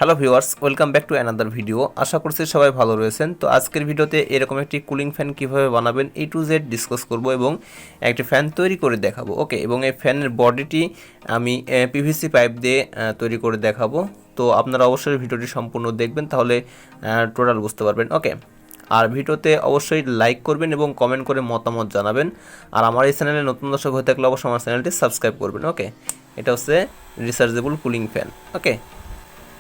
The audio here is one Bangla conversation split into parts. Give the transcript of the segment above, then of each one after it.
Hello viewers, welcome back to another video. আশা করছি সবাই ভালো রয়েছেন। তো আজকের ভিডিওতে এরকম একটি কুলিং ফ্যান কিভাবে বানাবেন A to Z ডিসকাস করব এবং একটি ফ্যান তৈরি করে দেখাবো। ওকে, এবং এই ফ্যানের বডিটি আমি পিভিসি পাইপ দিয়ে তৈরি করে দেখাবো। তো আপনারা অবশ্যই ভিডিওটি সম্পূর্ণ দেখবেন, তাহলে টোটাল বুঝতে পারবেন। ওকে, আর ভিডিওতে অবশ্যই লাইক করবেন এবং কমেন্ট করে মতামত জানাবেন। আর আমার এই চ্যানেলে নতুন দর্শক হয়ে থাকলে অবশ্যই আমার চ্যানেলটি সাবস্ক্রাইব করবেন। ওকে, এটা হচ্ছে রিচার্জেবল কুলিং ফ্যান। ওকে,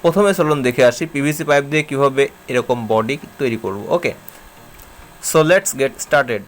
প্রথমে চলুন দেখে আসি পিভিসি পাইপ দিয়ে কিভাবে এরকম বডি তৈরি করব। ওকে, সো লেটস গেট স্টার্টেড।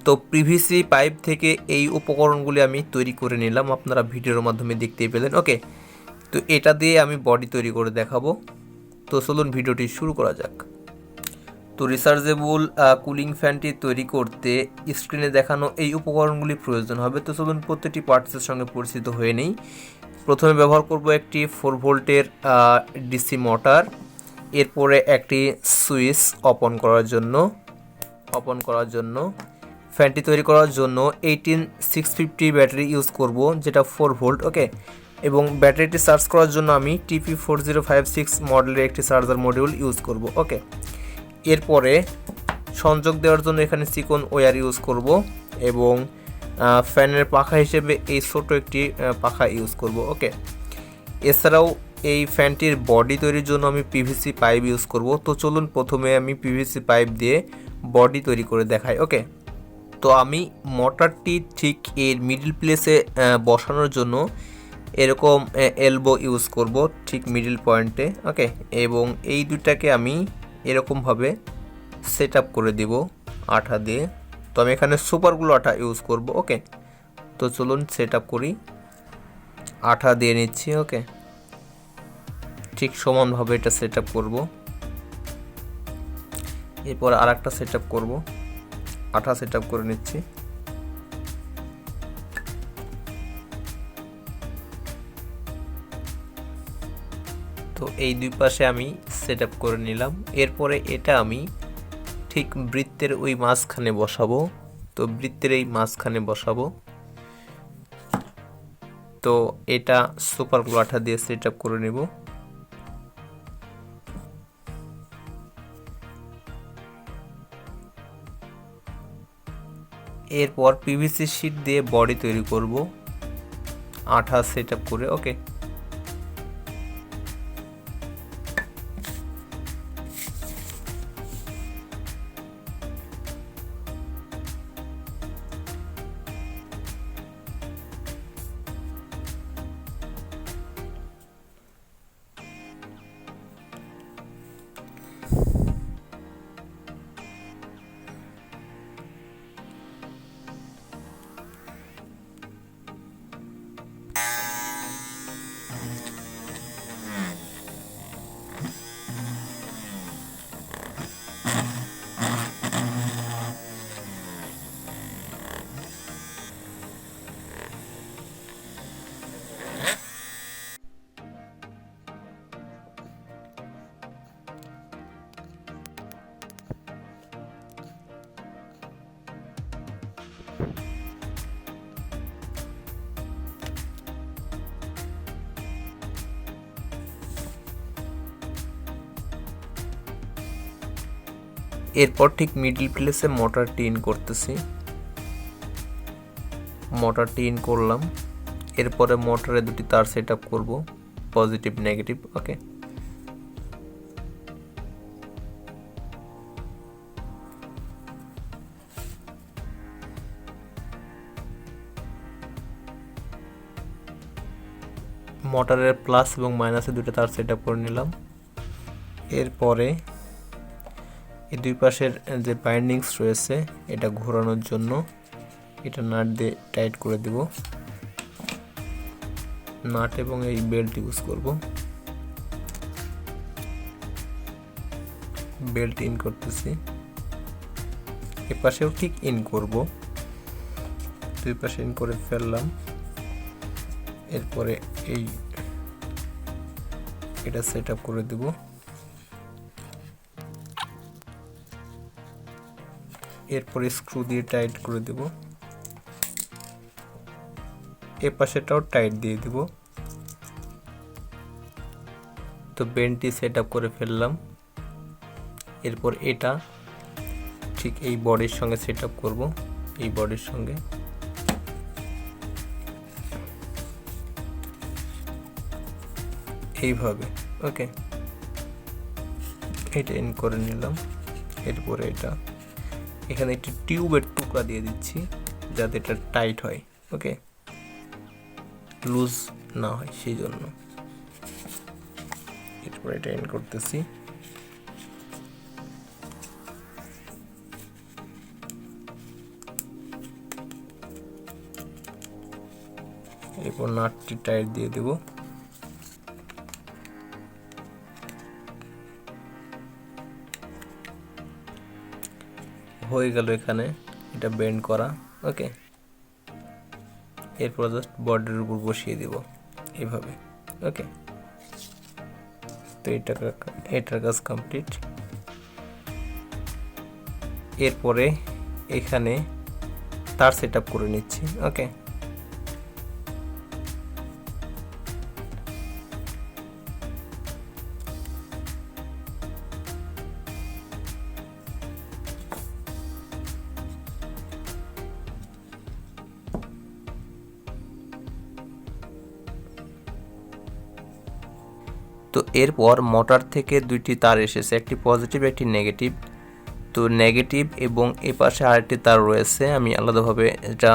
তো পিভিসি পাইপ থেকে এই উপকরণগুলি আমি তৈরি করে নিলাম, আপনারা ভিডিওর মাধ্যমে দেখতেই পেলেন। ওকে, তো এটা দিয়ে আমি বডি তৈরি করে দেখাবো। তো চলুন ভিডিওটি শুরু করা যাক। তো রিচার্জেবল কুলিং ফ্যানটি তৈরি করতে স্ক্রিনে দেখানো এই উপকরণগুলি প্রয়োজন হবে। তো চলুন প্রত্যেকটি পার্টসের সঙ্গে পরিচিত হয়ে নেই। প্রথমে ব্যবহার করব একটি 4 ভোল্টের ডিসি মোটর, এরপরে একটি সুইচ ওপেন করার জন্য ফ্যানটি তৈরি করার জন্য 18650 ব্যাটারি ইউজ করব, যেটা 4 ভোল্ট। ওকে, এবং ব্যাটারিটি চার্জ করার জন্য আমি TP4056 মডেলের একটি চার্জার মডিউল ইউজ করব। ওকে, এরপরে সংযোগ দেওয়ার জন্য এখানে চিকন ওয়্যার ইউজ করব এবং ফ্যানের পাখা হিসেবে এই ছোট একটি পাখা ইউজ করব। ওকে, এছাড়াও এই ফ্যানটির বডি তৈরির জন্য আমি পিভিসি পাইপ ইউজ করব। তো চলুন প্রথমে আমি পিভিসি পাইপ দিয়ে বডি তৈরি করে দেখাই। ওকে, তো আমি মোটরটি ঠিক এর মিডল প্লেসে বসানোর জন্য এরকম এলবো ইউজ করব, ঠিক মিডল পয়েন্টে। ওকে, এবং এই দুটাকে আমি এরকমভাবে সেট আপ করে দেব আঠা দিয়ে। তো আমি এখানে সুপারগুলো আঠা ইউজ করব। ওকে, তো চলুন সেট আপ করি। আঠা দিয়ে নিচ্ছি। ওকে, ঠিক সমানভাবে এটা সেট আপ করবো। এরপর আর একটা সেট আপ করবো, আঠা সেট আপ করে নিচ্ছি। তো এই দুই পাশে আমি সেট আপ করে নিলাম। এরপরে এটা আমি ঠিক বৃত্তের ওই মাঝখানে বসাবো। তো বৃত্তের এই মাঝখানে বসাবো। তো এটা সুপার গ্লু আঠা দিয়ে সেট আপ করে নেব। এরপর পিভিসি শীট দিয়ে বডি তৈরি করব আঠা সেট আপ করে। ওকে, এরপর ঠিক মিডল প্লেসে মোটরটি ইন করতেছি। মোটরটি ইন করলাম। এরপরে মোটরে দুটি তার সেট আপ করবো, পজিটিভ নেগেটিভ। ওকে, মোটরের প্লাস এবং মাইনাসে দুটো তার সেট আপ করে নিলাম। এরপরে এই দুই পাশের যে বাইন্ডিংস রয়েছে এটা ঘোরানোর জন্য এটা নাট দিয়ে টাইট করে দেব। নাট এবং এই বেল্ট ইউজ করব। বেল্ট ইন করতেছি। এ পাশেও ঠিক ইন করব। দুই পাশে ইন করে ফেললাম। এরপরে এটা সেট আপ করে দেব। এরপরে স্ক্রু দিয়ে টাইট করে দেব। এ পাশেটাও টাইট দিয়ে দেব। তো বেন্ডটি সেট আপ করে ফেললাম। এরপর এটা ঠিক এই বডির সঙ্গে সেট আপ করব, এই বডির সঙ্গে। এইভাবে। ওকে, এটা ইন করে নিলাম। এরপরে এটা এখানে একটি টিউবের টুকরা দিয়ে দিচ্ছি যাতে এটা টাইট হয়। ওকে, লুজ না হয় সেই জন্য। এরপর এটা ইন করতেছি। এরপর নাটটি টাইট দিয়ে দেব। হয়ে গেল এখানে এটা বেন্ড করা। ওকে, এরপর জাস্ট বর্ডারের উপর বসিয়ে দেব এইভাবে। ওকে, তো এটার কাজ কমপ্লিট। এরপরে এখানে তার সেট আপ করে নিচ্ছি। ওকে, তো এরপর মোটর থেকে দুইটি তার এসেছে, একটি পজিটিভ একটি নেগেটিভ। তো নেগেটিভ এবং এ পাশে আরেকটি তার রয়েছে, আমি আলাদাভাবে এটা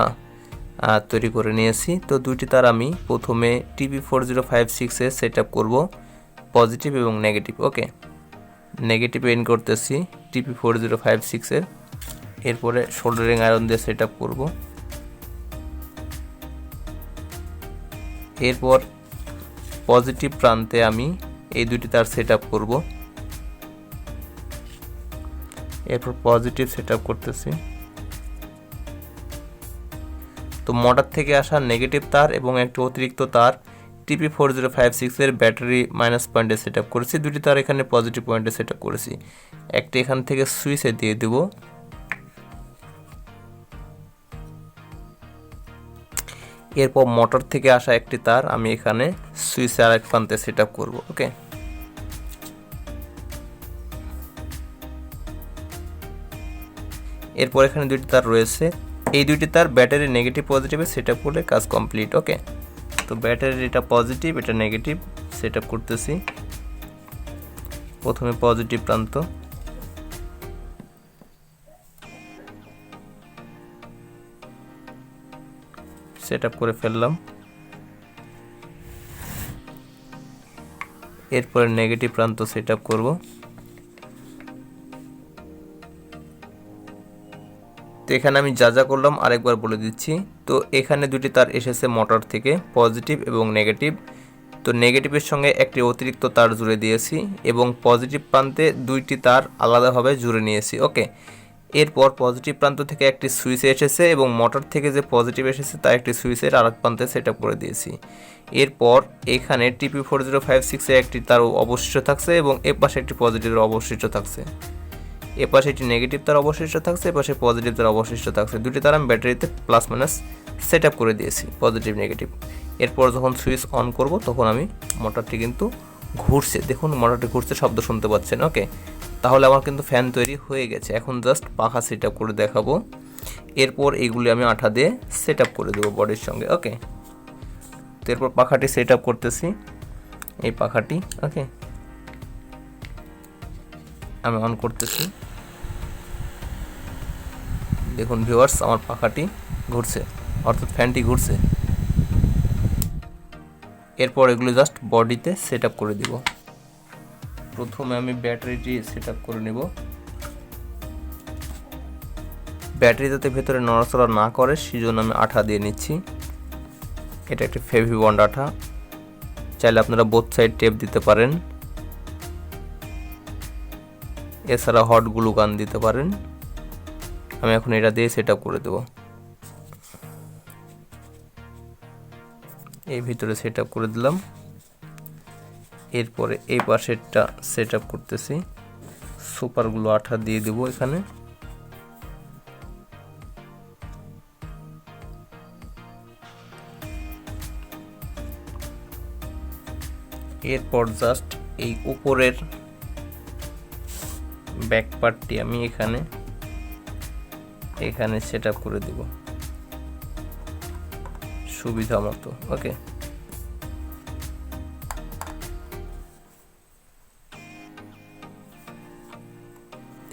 তৈরি করে নিয়েছি। তো দুইটি তার আমি প্রথমে TP4056-এ সেট আপ করবো, পজিটিভ এবং নেগেটিভ। ওকে, নেগেটিভ ইন করতেছি TP4056-এর। এরপরে সোল্ডারিং আয়রন দিয়ে সেট আপ করবো। এরপর পজিটিভ প্রান্তে আমি এই দুটি তার সেট আপ করবো। এরপর পজিটিভ সেট আপ করতেছি। তো মোটর থেকে আসা নেগেটিভ তার এবং একটি অতিরিক্ত তার TP4056 এর ব্যাটারি মাইনাস পয়েন্টে সেট আপ করেছি, দুটি তার এখানে পজিটিভ পয়েন্টে সেট আপ করেছি। একটা এখান থেকে সুইচে দিয়ে দেব, এরপর মোটর থেকে আসা একটি তার আমি এখানে সুইচে আরেক প্রান্তে সেট আপ করবো। ওকে, এরপর এখানে দুটি তার রয়েছে, এই দুটি তার ব্যাটারি নেগেটিভ পজিটিভে সেট আপ করলে কাজ কমপ্লিট। ওকে, তো ব্যাটারির এটা পজিটিভ, এটা নেগেটিভ সেট আপ করতেছি। প্রথমে পজিটিভ প্রান্ত, সেট আপ করে ফেললাম। এরপরে নেগেটিভ প্রান্ত সেট আপ করবো। তো এখানে আমি যা যা করলাম আরেকবার বলে দিচ্ছি। তো এখানে দুটি তার এসেছে মোটর থেকে, পজিটিভ এবং নেগেটিভ। তো নেগেটিভের সঙ্গে একটি অতিরিক্ত তার জুড়ে দিয়েছি এবং পজিটিভ প্রান্তে দুইটি তার আলাদাভাবে জুড়ে নিয়েছি। ওকে, এরপর পজিটিভ প্রান্ত থেকে একটি সুইচে এসেছে এবং মোটর থেকে যে পজিটিভ এসেছে তা একটি সুইচের আরেক প্রান্তে সেট আপ করে দিয়েছি। এরপর এখানে TP4056 এর একটি তার অবশিষ্ট থাকছে এবং এ পাশে একটি পজিটিভের অবশিষ্ট থাকছে, এ পাশে একটি নেগেটিভ তার অবশিষ্ট থাকছে, এ পাশে পজিটিভ তার অবশিষ্ট থাকছে। দুটি তার আমি ব্যাটারিতে প্লাস মাইনাস সেট আপ করে দিয়েছি, পজিটিভ নেগেটিভ। এরপর যখন সুইচ অন করব তখন আমি মোটরটি কিন্তু ঘুরছে, দেখুন মোটরটি ঘুরছে, শব্দ শুনতে পাচ্ছেন। ওকে, তাহলে আমার কিন্তু ফ্যান তৈরি হয়ে গেছে। এখন জাস্ট পাখা সেট আপ করে দেখাবো। এরপর এইগুলি আমি আঠা দিয়ে সেট আপ করে দেবো বডির সঙ্গে। ওকে, তো এরপর পাখাটি সেট আপ করতেছি, এই পাখাটি। ওকে, আমি অন করতেছি, দেখুন ভিউয়ার্স আমার পাখাটি ঘুরছে, অর্থাৎ ফ্যানটি ঘুরছে। এরপর এগুলো জাস্ট বডিতে সেট আপ করে দিব। প্রথমে আমি ব্যাটারিটি সেট আপ করে নেব। ব্যাটারি যাতে ভেতরে নড়াচড়া না করে সেজন্য আমি আঠা দিয়ে নিচ্ছি। এটা একটি ফেভিবন্ড আঠা, চাইলে আপনারা বোথ সাইড টেপ দিতে পারেন, এছাড়া হট গ্লু গান দিতে পারেন। আমি এখন এটা দিয়ে সেট আপ করে দেব। এই ভিতরে সেট আপ করে দিলাম। এরপরে এই পাশেরটা সেট আপ করতেছি, সুপার গ্লু আঠা দিয়ে দেব এখানে। এরপর জাস্ট এই উপরের ব্যাক পার্টটি আমি এখানে সেট আপ করে দেব সুবিধা মতো। ওকে,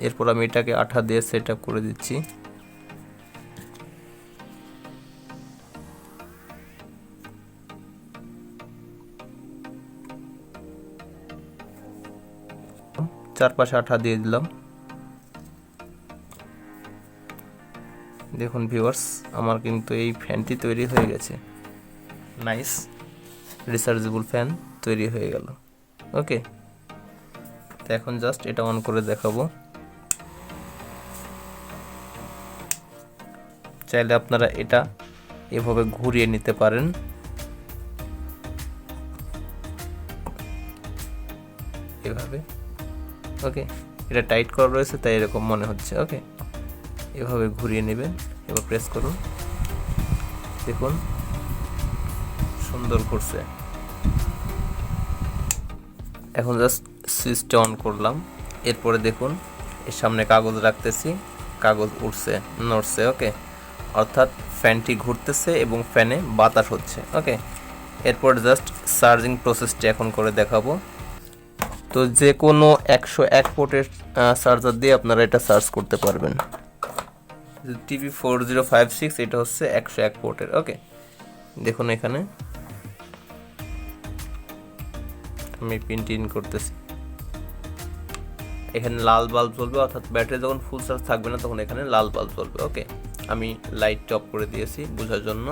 এরপর আমি এটাকে আঠা দিয়ে সেট আপ করে দিচ্ছি। চারপাশে আঠা দিয়ে দিলাম। দেখুন ভিউয়ার্স আমার কিন্তু এই ফ্যানটি তৈরি হয়ে গেছে, নাইস রিচার্জেবল ফ্যান তৈরি হয়ে গেল। ওকে, তো এখন জাস্ট এটা অন করে দেখাবো। চাইলে আপনারা এটা এভাবে ঘুরিয়ে নিতে পারেন। এভাবে, ওকে, এটা টাইট করা রয়েছে তাই এরকম মনে হচ্ছে। ওকে, এভাবে ঘুরিয়ে নেবেন, এবার প্রেস করুন, দেখুন সুন্দর ঘুরছে। এখন জাস্ট সুইচটা অন করলাম। এরপরে দেখুন এর সামনে কাগজ রাখতেছি, কাগজ উঠছে, নড়ছে। ওকে, অর্থাৎ ফ্যানটি ঘুরতেছে এবং ফ্যানে বাতাস হচ্ছে। ওকে, এরপর জাস্ট চার্জিং প্রসেসটি এখন করে দেখাবো। তো যে কোনো 101 পোর্টের চার্জার দিয়ে আপনারা এটা চার্জ করতে পারবেন। TP4056 এটা হচ্ছে 101 পোর্টের। ওকে, দেখুন এখানে আমি পিনটি ইন করতেছি, এখানে লাল বাল্ব জ্বলবে, অর্থাৎ ব্যাটারি যখন ফুল চার্জ থাকবে না তখন এখানে লাল বাল্ব জ্বলবে। ওকে, আমি লাইট অফ করে দিয়েছি বোঝার জন্য।